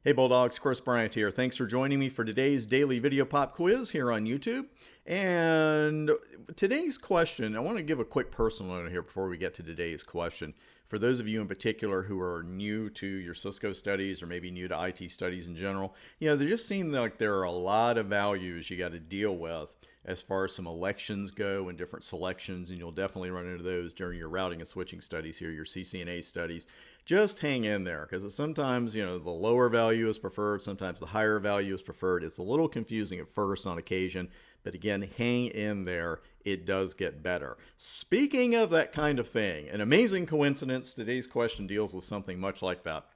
Hey Bulldogs, Chris Bryant here. Thanks for joining me for today's daily video pop quiz here on YouTube. And today's question, I want to give a quick personal note here before we get to today's question. For those of you in particular who are new to your Cisco studies or maybe new to IT studies in general, there just seem like there are a lot of values you got to deal with as far as some elections go and different selections, and you'll definitely run into those during your routing and switching studies here, your CCNA studies. Just hang in there, because sometimes, the lower value is preferred, sometimes the higher value is preferred. It's a little confusing at first on occasion, but again, hang in there. It does get better. Speaking of that kind of thing, an amazing coincidence, today's question deals with something much like that.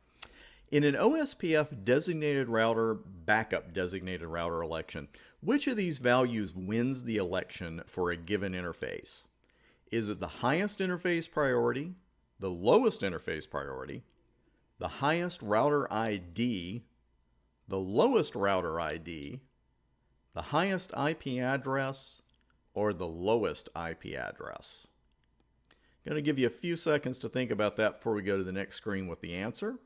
In an OSPF designated router, backup designated router election, which of these values wins the election for a given interface? Is it the highest interface priority, the lowest interface priority, the highest router ID, the lowest router ID, the highest IP address, or the lowest IP address? I'm going to give you a few seconds to think about that before we go to the next screen with the answer.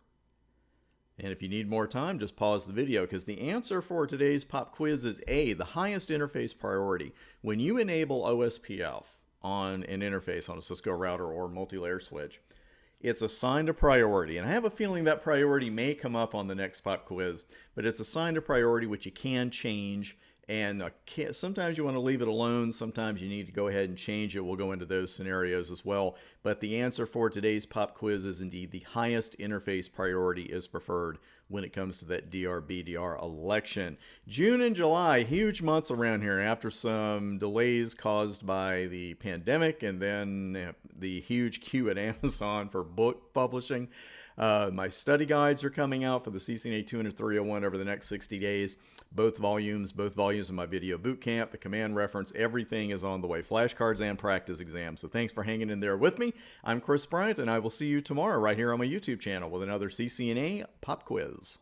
And if you need more time, just pause the video, because the answer for today's pop quiz is A, the highest interface priority. When you enable OSPF on an interface on a Cisco router or multi-layer switch, it's assigned a priority. And I have a feeling that priority may come up on the next pop quiz, but it's assigned a priority which you can change. And sometimes you want to leave it alone. Sometimes you need to go ahead and change it. We'll go into those scenarios as well. But the answer for today's pop quiz is indeed the highest interface priority is preferred when it comes to that DR/BDR election. June and July, huge months around here after some delays caused by the pandemic and then the huge queue at Amazon for book publishing. My study guides are coming out for the CCNA 200 301 over the next 60 days. Both volumes of my video boot camp, the command reference, everything is on the way. Flashcards and practice exams. So thanks for hanging in there with me. I'm Chris Bryant, and I will see you tomorrow right here on my YouTube channel with another CCNA pop quiz.